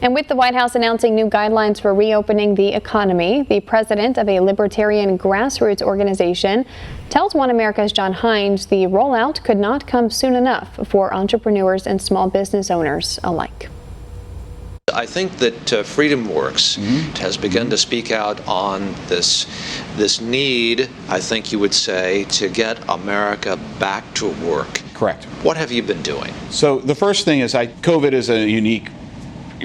And with the White House announcing new guidelines for reopening the economy, the president of a libertarian grassroots organization tells One America's John Hines the rollout could not come soon enough for entrepreneurs and small business owners alike. I think that FreedomWorks has begun to speak out on this need, I think you would say, to get America back to work. Correct. What have you been doing? So the first thing is COVID is a unique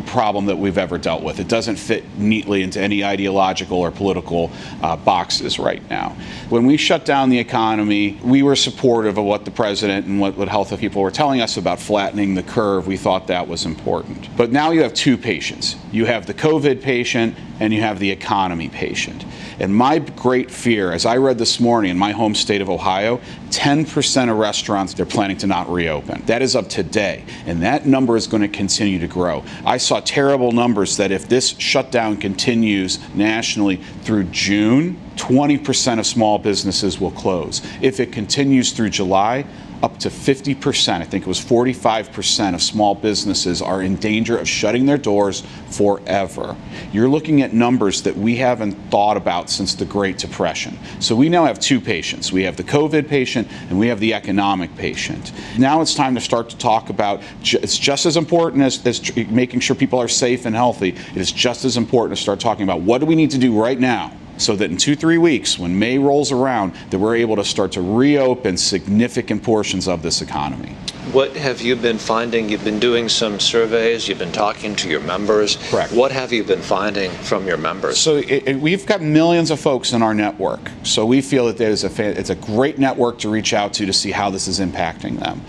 problem that we've ever dealt with. It doesn't fit neatly into any ideological or political boxes right now. When we shut down the economy, we were supportive of what the president and what health people were telling us about flattening the curve. We thought that was important. But now you have two patients. You have the COVID patient and you have the economy patient. And my great fear, as I read this morning in my home state of Ohio, 10% of restaurants, they're planning to not reopen. That is of today, and that number is going to continue to grow. I saw terrible numbers that if this shutdown continues nationally through June, 20% of small businesses will close. If it continues through July, up to 50%, I think it was 45% of small businesses are in danger of shutting their doors forever. You're looking at numbers that we haven't thought about since the Great Depression. So we now have two patients. We have the COVID patient and we have the economic patient. Now it's time to start to talk about, it's just as important as making sure people are safe and healthy. It is just as important to start talking about what do we need to do right now so that in 2-3 weeks, when May rolls around, that we're able to start to reopen significant portions of this economy. What have you been finding? You've been doing some surveys, you've been talking to your members. Correct. What have you been finding from your members? So we've got millions of folks in our network. So we feel that it's a great network to reach out to see how this is impacting them.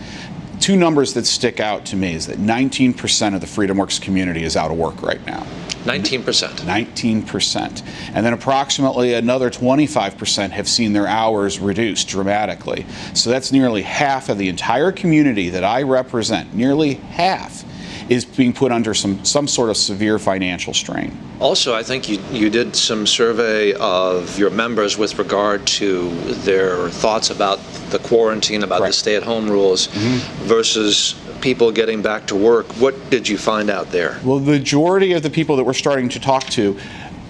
Two numbers that stick out to me is that 19% of the FreedomWorks community is out of work right now. 19%. 19%. And then approximately another 25% have seen their hours reduced dramatically. So that's nearly half of the entire community that I represent, nearly half, is being put under some sort of severe financial strain. Also, I think you did some survey of your members with regard to their thoughts about the quarantine, about the stay-at-home rules versus people getting back to work. What did you find out there? Well, the majority of the people that we're starting to talk to,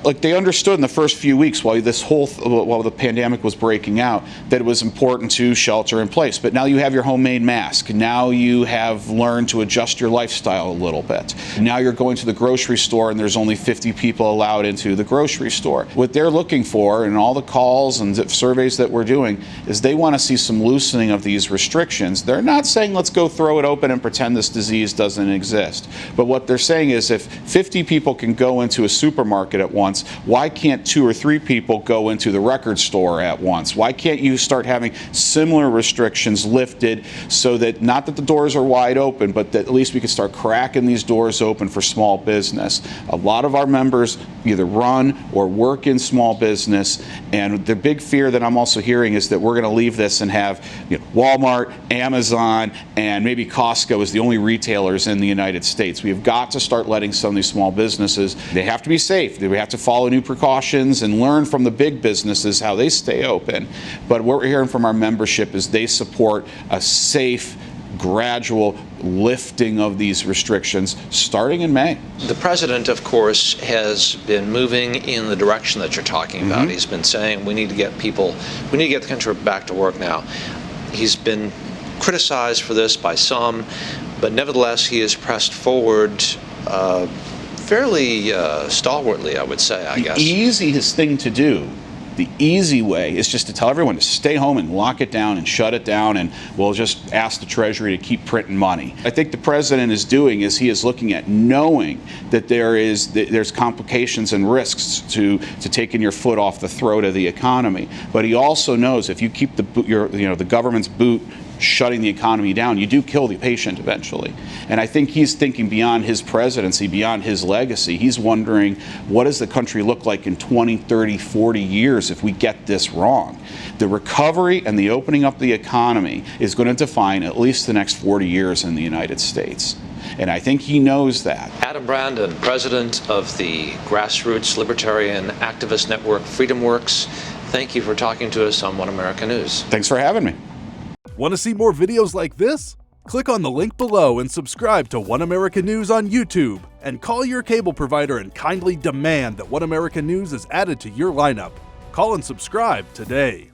like, they understood in the first few weeks while the pandemic was breaking out that it was important to shelter in place. But now you have your homemade mask. Now you have learned to adjust your lifestyle a little bit. Now you're going to the grocery store and there's only 50 people allowed into the grocery store. What they're looking for in all the calls and surveys that we're doing is they want to see some loosening of these restrictions. They're not saying let's go throw it open and pretend this disease doesn't exist. But what they're saying is if 50 people can go into a supermarket at once, why can't 2 or 3 people go into the record store at once? Why can't you start having similar restrictions lifted so that not that the doors are wide open, but that at least we can start cracking these doors open for small business? A lot of our members either run or work in small business, and the big fear that I'm also hearing is that we're going to leave this and have Walmart, Amazon, and maybe Costco as the only retailers in the United States. We have got to start letting some of these small businesses, they have to be safe. We have to follow new precautions and learn from the big businesses how they stay open. But what we're hearing from our membership is they support a safe, gradual lifting of these restrictions starting in May. The president, of course, has been moving in the direction that you're talking about. He's been saying we need to get the country back to work now. He's been criticized for this by some, but nevertheless he has pressed forward fairly stalwartly, I would say, I guess. The easiest thing to do, the easy way, is just to tell everyone to stay home and lock it down and shut it down, and we'll just ask the Treasury to keep printing money. I think the president is doing is he is looking at knowing that there's complications and risks to taking your foot off the throat of the economy. But he also knows if you keep the government's boot shutting the economy down, you do kill the patient eventually. And I think he's thinking beyond his presidency, beyond his legacy. He's wondering, what does the country look like in 20, 30, 40 years if we get this wrong? The recovery and the opening up of the economy is going to define at least the next 40 years in the United States. And I think he knows that. Adam Brandon, president of the grassroots libertarian activist network FreedomWorks, thank you for talking to us on One America News. Thanks for having me. Want to see more videos like this? Click on the link below and subscribe to One America News on YouTube. and call your cable provider and kindly demand that One American News is added to your lineup. Call and subscribe today.